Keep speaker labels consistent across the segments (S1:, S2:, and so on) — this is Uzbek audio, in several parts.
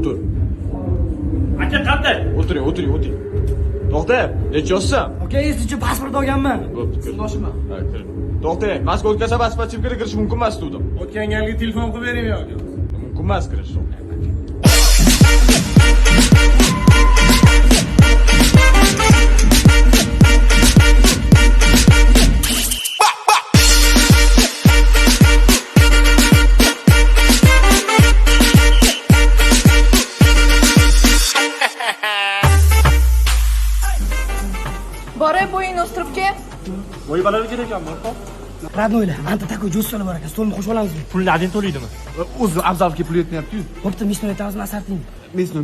S1: O'tir.
S2: Aka qanday?
S1: O'tiring. To'xta, necha yoshsan?
S3: Aka, siz uchun pasport olganman.
S1: Bo'pti, kir.
S3: Sindoshman.
S1: Ha, kir. To'xta, mazkur o'tkazsa pasportga kirish mumkin emas dedim.
S2: O'tgan galgi telefon qilib bering yoki.
S1: Mumkin emas kirish.
S4: Boray bo'yingni o'stirib kel.
S2: Voy balaga kerak ekanmi?
S3: Radnoylar, anta takoy jo'ssalar bor ekan. Stolni qo'shib olamizmi?
S2: Pulni adin to'laydimi?
S5: O'zi Abzalga pul yetmayapti-yu.
S3: Bo'pti, misni aytamiz, asarting.
S5: Mesno.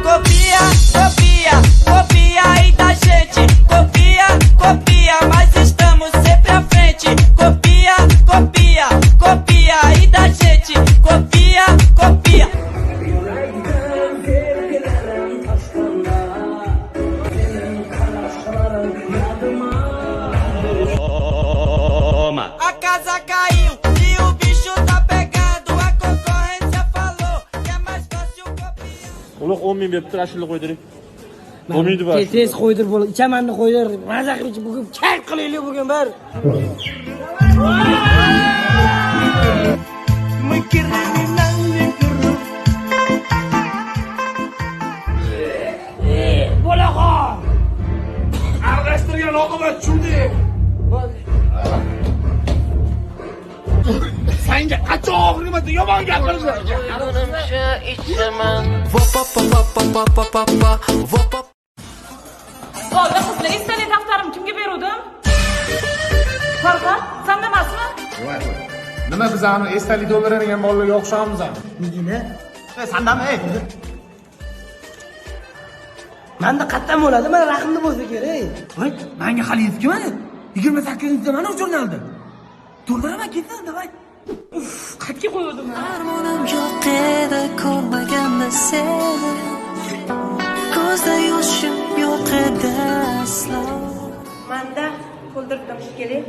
S6: Copia, copia, copia aí da gente. Copia, copia, mas estamos sempre à frente. Copia, copia, copia aí da gente. Copia, copia. A casa caiu e o bicho tá pegando. A concorrência falou que é mais fácil copiar.
S2: Uloq 10 ming berib turashini qo'ydiring. Bo'lmaydi bu.
S3: Tez qo'ydir bo'l. Ichamanni qo'ydir. Maza qilib bugun kayf qilaylik bugun bir. Bo'laqon.
S2: Aralashtirgan oqibat tushundik. Senga qachon og'rimadi yomon gapirdi.
S6: Menimcha ichaman.
S4: Qoldi qizlar, esdalik daftarimni kimga beruvdim? Farhod, sanda emasmi?
S5: Nima biz ani esdalik do'ldiradigan bolalarga o'xshaymiz ham.
S3: Nima?
S5: Sandami?
S3: Menda qattan bo'ladi, mana raqamda bo'lsa kerak. Voy, menga hali yetgan. 28-da mana jurnalda. To'ldiraman ketsin, davay. Uf, qayerga qo'ydim men?
S7: Armonim yo'q edi ko'rmaganda seni. Ko'zda yoshim yo'q edi aslo.
S4: Manda to'ldirdim kerak.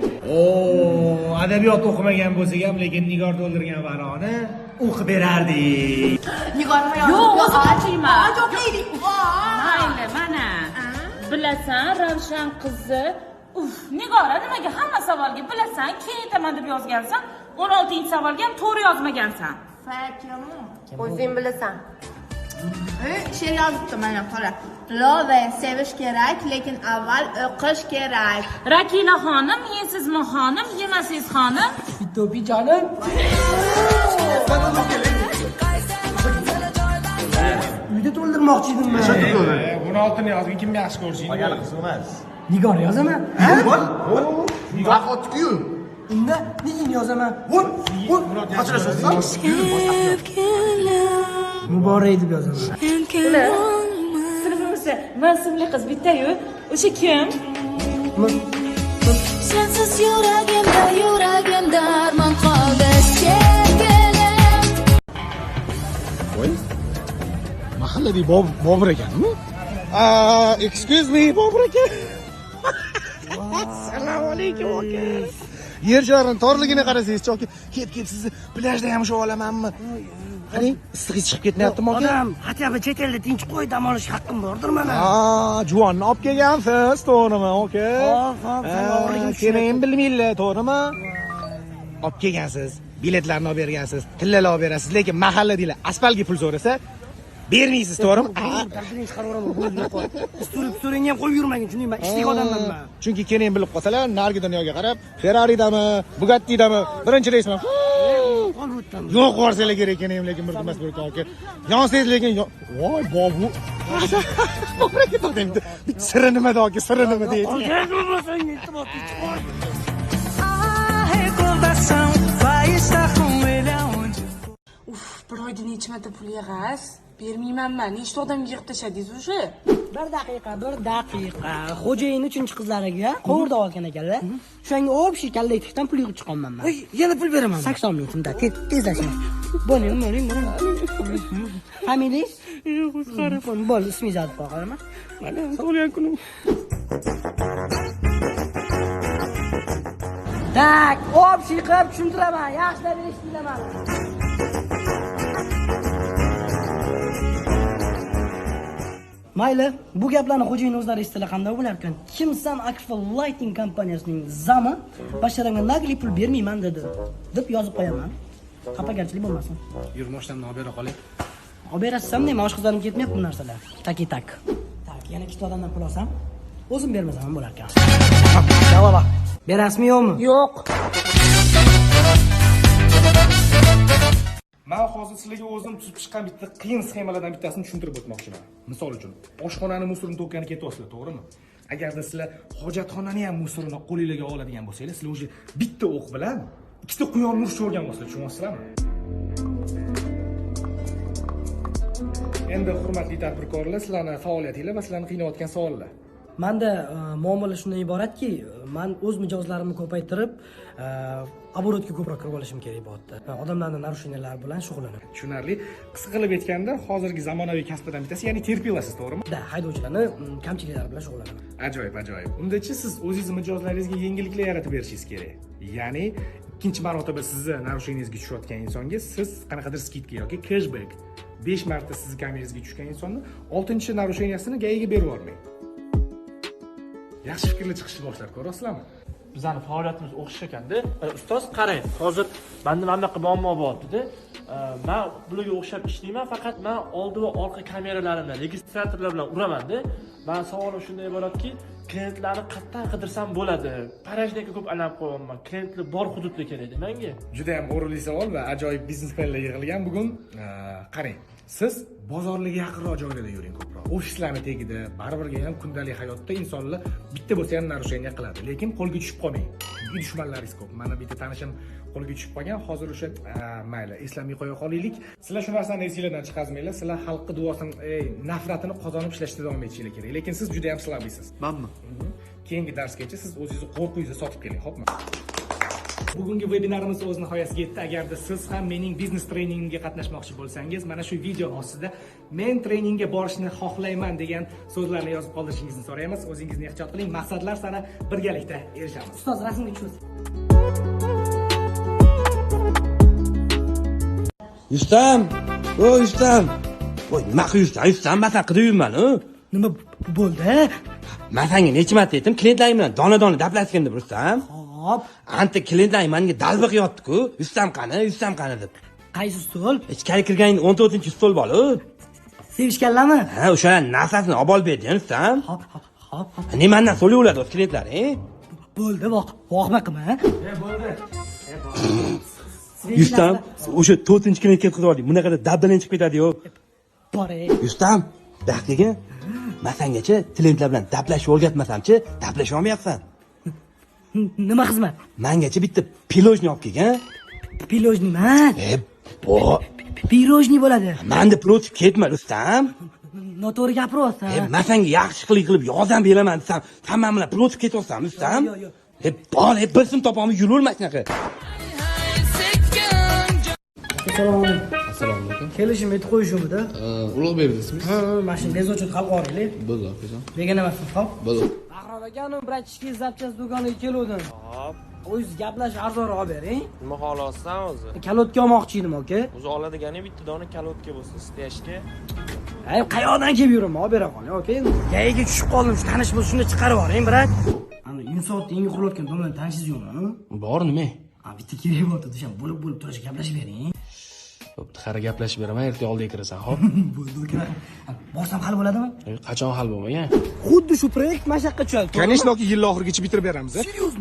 S5: Adabiyot o'qimagan bo'lsak ham, lekin Nigor to'ldirgan varoni o'qib berardik.
S4: Nigormi yo'q? Yo'q, ochayman. Yo'qlaydik. Mayli, mana. Bilasan, Ravshan qizi. Nigora, nimaga hamma savolga bilasan, keyin aytaman deb yozgansan, 16-savolga ham to'g'ri yozmagansan.
S8: O'zing bilasan. She'r yozibdi mana qara. Love sevish kerak, lekin avval o'qish kerak.
S4: Rakila xonim, yeysizmi xonim, yemasiz xonim?
S3: Bitobi jonim. Uyda to'ldirmoqchi edim men.
S5: Buni oltini yozgan kim yaxshi ko'rsin? Qolgani qiz emas.
S3: Nigor yozaman.
S5: Nigor otku.
S3: Unda nigin yozaman. Muborak deb yozaman.
S4: Sinfimizda mansubli qiz bitta-yu, o'sha kim?
S7: Sensiz yuragimda darmon qoldi sevgilim.
S5: Voy. Mahallada Bobur ekanmi? Excuse me, Bobur aka. Assalomu alaykum aka. Yer sharini torligini qarasangiz, aka. Ket sizni plyajda ham ushlab olamanmi? Qarang, issiq chiqib ketmayaptimi aka?
S3: Odam, hatto chet elda tinch qo'y dam olish haqqim bordir mana.
S5: Juvonni olib kelgansiz, to'g'rimi aka?
S3: Hop,
S5: keyin bilmaylar, to'g'rimi? Olib kelgansiz, biletlarni olib bergansiz, tillalar olib berasiz, lekin mahalladaglar asfaltga pul so'rasa, bermaysiz, to'g'rimi?
S3: Dardiringiz qaroraman, bo'lib qo'y. Usturib ham qo'yib yurmagin, shunday men ishlik odamman men.
S5: Chunki keyin bilib qolsalar, nargi dunyoga qarab, Ferrari'dami, Bugatti'dami, birinchi reysman. Yo'q borsalar kerak ekan, lekin bir emas bir aka. Yonsiz lekin voy bobu. To'g'ri ketdi. Siri nimada aka, siri nima deydi?
S4: Bir oyda necha marta pul yig'asiz? Bermaymanman. Nechta odamga yig'ib tashladingiz o'sha?
S3: Bir daqiqa. Xo'jayin 3-qizlariga qovurda olgan ekanlar. Shunga общий kalla etikdan pul yig'ib chiqaman men. Yana pul beraman. 80 ming so'mda. Tezlashing. Bo'ling. Familiyangiz? Bo'l, ismingizni aytib qo'yaman. Mana o'lgan kunim. Tak, общий qilib tushuntiraman. Yaxshilab eshitdinglar. Mayli, bu gaplarni xo'jayin o'zlari eshitsalar qanday bo'lar ekan? Kimsan Akfa Lighting kompaniyasining zami basharangga nagli pul bermayman dedi deb yozib qo'yaman. Xafagarchilik bo'lmasin.
S5: Yur, mashtamni olib bera qoling.
S3: Olib berasizmi? Nima osh qizlarim ketmayapti bu narsalar. Tak. Tak, yana ikkita odamdan pul olsam, o'zim bermasam ham bo'lar ekan. Javob. Berasizmi yo'qmi?
S4: Yo'q.
S5: Men hozir sizlarga o'zim tuzib chiqqan bitta qiyin sxemalardan bittasini tushuntirib o'tmoqchiman. Misol uchun, oshxonani musurini to'kkanini ketyapsizlar, to'g'rimi? Agarda sizlar hojatxonani ham musurini qo'lingizga oladigan bo'lsangiz, sizlar o'sha bitta o'q bilan ikkita quyon nur sho'rgan bo'lsizlar, tushunyapsizlarmi? Endi hurmatli tadbirkorlar, sizlarning faoliyatinglar va sizlarni qiynayotgan savollar.
S3: Menda muammolar shundan iboratki, men o'z mijozlarimni ko'paytirib, оборотga ko'proq kirib olishim kerak bo'lyapti. Odamlarning narushinyalar bilan shug'ullanib.
S5: Tushunarli. Qisqa qilib aytganda, hozirgi zamonaviy kasblardan bittasi, ya'ni terpilasiz, to'g'rimi?
S3: Da, haydovchilarni kamchiliklari bilan shug'ullanaman.
S5: Ajoyib. Undachi siz o'zingiz mijozlaringizga yengilliklar yaratib berishingiz kerak. Ya'ni ikkinchi marotaba sizni narushiniyangizga tushayotgan insonga siz qanaqadir skidka yoki cashback 5 marta sizni kameringizga tushgan insonni 6-chi narushiniyasini gayiga berib yubormang. Yaxshi fikrlar chiqishni boshlab ko'rasizlarmi?
S2: Bizning faoliyatimiz o'xshash ekanda. Ustoz qarang, hozir menda bunaqa muammo bor-da. Men bularga o'xshab ishlayman, faqat men oldi va orqa kameralarimni registratorlar bilan uraman-da. Men savolim shunday iboratki, klientlarni qayerdan qidirsam bo'ladi? Parajnikka ko'p aylanib qo'yapman. Klientlar bor hududda kerak-da menga.
S5: Juda ham o'rinli savol va ajoyib biznesmenlar yig'ilgan bugun. Qarang, siz bozorlarga yaqinroq joylarda yuring ko'proq. Ofislarni tagida, baribir ham kundalik hayotda insonlar bitta bo'lsa ham narusheniya qiladi, lekin qo'lga tushib qolmang. Dushmanlaringiz ko'p. Mana bitta tanishim qo'lga tushib qolgan, hozir o'sha mayli, eslamay qo'ya qolaylik. Sizlar shu narsani esingizdan chiqazmanglar. Sizlar xalqqa duosini, nafratini qozonib ishlashda davom etishinglar kerak. Lekin siz juda ham slabisiz.
S1: Manmi?
S5: Keyingi darsgacha siz o'zingizni qo'rquvingizni sotib keling, xo'pmi? Bugungi webinarimiz o'z nihoyasiga yetdi. Agarda siz ham mening biznes treningimga qatnashmoqchi bo'lsangiz, mana shu video ostida men treningga borishni xohlayman degan so'zlarni yozib qoldirishingizni so'raymiz. O'zingizni ehtiyot qiling. Maqsadlar sari birgalikda erishamiz.
S3: Ustoz, rasmga tushasiz.
S9: Ustam! Ustam! Voy, nima qilibsan? Ustam, masa qilib yurman-ku.
S3: Nima bo'ldi?
S9: Men senga necha marta aytdim, klientlaring bilan dona-dona gaplashgan deb, Ustam.
S3: Hop,
S9: Anta klientlaring menga dalba qilyapti-ku. Ustam qani deb.
S3: qaysi stol?
S9: Ichkari kirgan 14-stol bor-ku.
S3: Sevishganlarmi?
S9: Ha, o'shalar narsasini olib berdim, Ustam.
S3: Hop.
S9: Ne mendan so'layveradi o'z klientlar,
S3: Bo'ldi, voqma qilma.
S5: Bo'ldi.
S9: Ustam, o'sha 4-klientga qilib oldik. Bunaqa dabdalan chiqib ketadi-yu.
S3: Bor-ey.
S9: Ustam, daqiqaga masangacha klientlar bilan daplashib o'rgatmasam-chi, daplashib olmayapsan.
S3: Nima xizmat?
S9: Mengacha bitta pilojni olib kelgan.
S3: Pilojni man.
S9: Bo,
S3: Pirojni bo'ladi.
S9: menda protip ketma, Rustam.
S3: Noto'g'ri gapiryapsan.
S9: Men senga yaxshilik qilib yordam beraman desam, sen men bilan protip ketyapsan, Rustam.
S3: Yo'q.
S9: Bor, bir sim topolmay yuraverma shunaqa.
S3: Assalomu alaykum. Kelishim etib qo'yishuvdi.
S10: Ulug'bek desizmi?
S3: Ha, mana shu bezovchi qilib yuboraylik.
S10: Bo'ldi, akajon.
S3: Degan emasmi, xo'p?
S10: Bo'ldi.
S3: Bahrom akaning bratchiki zapchas do'koniga keluvdim.
S2: Hop.
S3: O'zingiz gaplashib arzonroq olib bering.
S2: Nima xohlasan o'zi?
S3: Kalotga olmoqchi edim, aka.
S2: O'zi oladigani bitta dona kalotka bo'lsin, steshga.
S3: Ay, qayoqdan kelib yuraman? Olib bera qoling, aka. Gayiga tushib qoldim, shu tanish bo'lsa shuni chiqarib yuboring, brat. Ana insoniyatda yangi qurilayotgan domlaning tanishingiz yo'qmi?
S10: Bor nima?
S3: Bitta kerak bo'ldi, o'sha bo'lib turishga gaplashib bering.
S10: Bo'pti, qara gaplashib beraman, erta oldiga kirasan, xo'p?
S3: Bo'ldi, aka. Borsam hal bo'ladimi?
S10: Qachon hal bo'lmagan?
S3: Xuddi shu proyekt mashaqqa tushadi.
S5: Конечно, yil oxirigacha bitirib beramiz.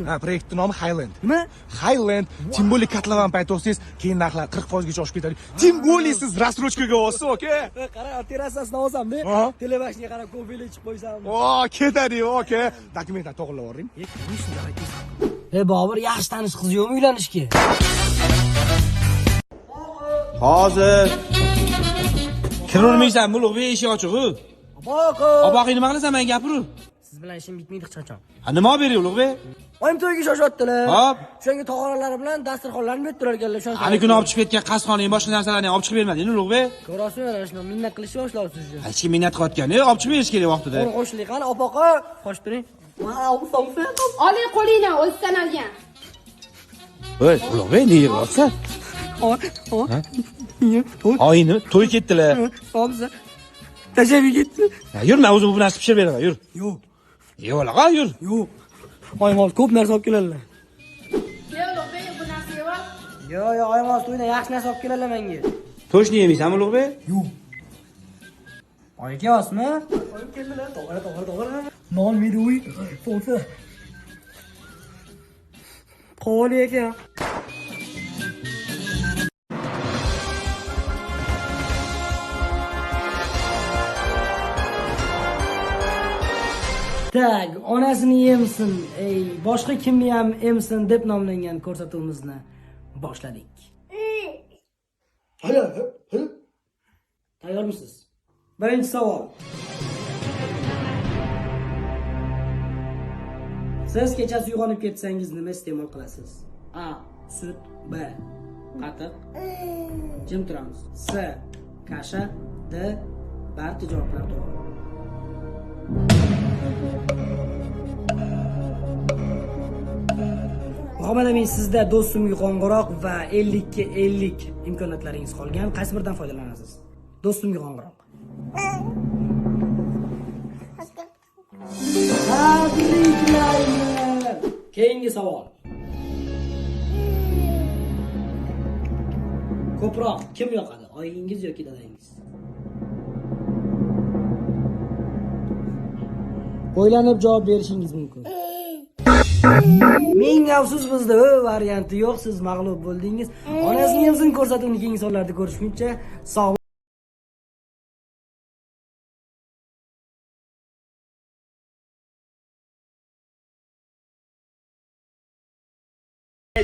S5: Ha, proyektning nomi Highland.
S3: Nima?
S5: Highland, tем более kotlovan payti olsangiz, keyin narxlar 40% gacha oshib ketadi. Tем более siz rastrojkaga olsiz, aka.
S3: Qara, terrasasini olsam-da, telebashga qarab ko'paylik chiqib qo'ysam.
S5: Ketadi, aka. Dokumentlarni to'g'rilab yuboring.
S3: Bobur, yaxshi tanish qiz yo'qmi uylanishga?
S9: Hozir kirolmaysan, Ulug'bek eshik ochiq-ku. Aboqing nima qilasan, men gapirur.
S3: Siz bilan ishim bitmaydi hech qachon.
S9: Nima olib bering, Ulug'bek?
S3: Oyim to'yga shoshyaptilar.
S9: Hop.
S3: O'shanga tog'oralari bilan dasturxonlarni berib turarkanlar.
S9: Ani kuni olib chiqib ketgan qasqoning boshqa narsalarni olib chiqib bermading, Ulug'bek?
S3: Ko'rasizmi, mana shuni minnat qilishni boshlab sizni.
S9: Hech kim minnat qilayotgani, olib chiqib berish kerak vaqtida.
S3: Qo'shlik qani, opaqa, qo'shib turing. Vau, somsa.
S8: Oling qo'lingdan o'zi sanalgan.
S9: Voy, Ulug'bek, nega yig'layapsan? Oyini to'y ketdilar.
S3: Somsa. Tashlab ketdi.
S9: Yur, men o'zim bu narsani pishirib beraman, yur.
S3: Yo'q.
S9: Yo'q, laqa, yur.
S3: Yo'q. Oyim ol ko'p narsa olib keladilar. Yo'q, oyim ol to'yda yaxshi narsa olib keladilar menga.
S9: To'shni yemaysanmi, Ulug'bek?
S3: Yo'q. Oy kelyapsizmi? Oyim keldilar. To'g'ri. Non meduy. So'sa. Qoli ekan. Tak, onasini yemsin, boshqa kimni ham emsin deb nomlangan ko'rsatuvimizni boshladik. Tayyormisiz? Birinchi savol. Siz kechasi uyg'onib ketsangiz nima iste'mol qilasiz? A. Sut. B. Qatiq. Jim turamiz. C. Kasha. D. Barcha javoblar to'g'ri. Muhammadamin, sizda do'stimga qo'ng'iroq va 50 ga 50 imkoniyatlaringiz qolgan. Qaysi biridan foydalanasiz? Do'stimga qo'ng'iroq. Tabriklayman. Keyingi savol. Ko'proq kim yoqadi? Oyingiz yoki dadangiz? O'ylanib javob berishingiz mumkin. Ming afsus, bizda varianti yo'q, siz mag'lub bo'ldingiz. Onasini yemsin ko'rsatuvni keyingi sonlarda ko'rishguncha sog'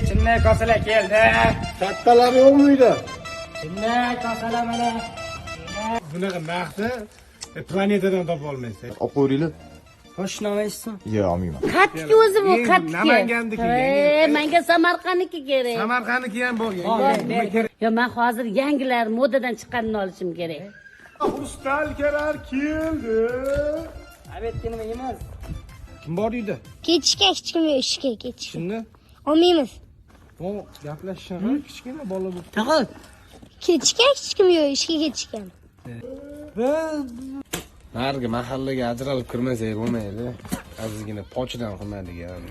S3: Chinni kosalar keldi.
S5: Kattalar yo'qmi uyda?
S3: Chinni kosalar mana.
S5: Bunaqa narxni planetadan topa olmaysiz. Olib qo'yinglar.
S3: Qo'shnamaysan?
S5: Yo'q, olmayman.
S8: Qatki o'zi bu qatki.
S5: Namanganniki.
S8: Menga Samarqandniki kerak.
S5: Samarqandniki ham bo'lgan.
S8: Yo, men hozir yangilar modadan chiqqanini olishim kerak.
S5: Ustalkalar keldi.
S3: Albatta nima emas.
S5: Kim bor uyda?
S8: Ketishga hech kim yo'q, ishga ketish.
S5: Kimni?
S8: Olmaymiz.
S5: O, gaplashishni kichkina bola bu.
S3: Taqol.
S8: Ketishga hech kim yo'q, ishga ketishgan.
S10: Nargi mahallaga ajralib kirmasak bo'lmaydi. Azizgina pochdan qilmaydigan.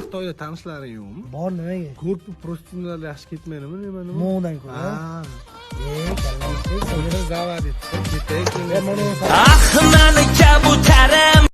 S5: Xitoyda tanishlari yo'qmi?
S3: Bor nimaga?
S5: Ko'rpi prostitutlar yaxshi ketmaydimi, nima?
S3: Mo'dan ko'ra.
S5: O'zini zavat etdi. Ketaylik.
S6: Ah, mani kabutarim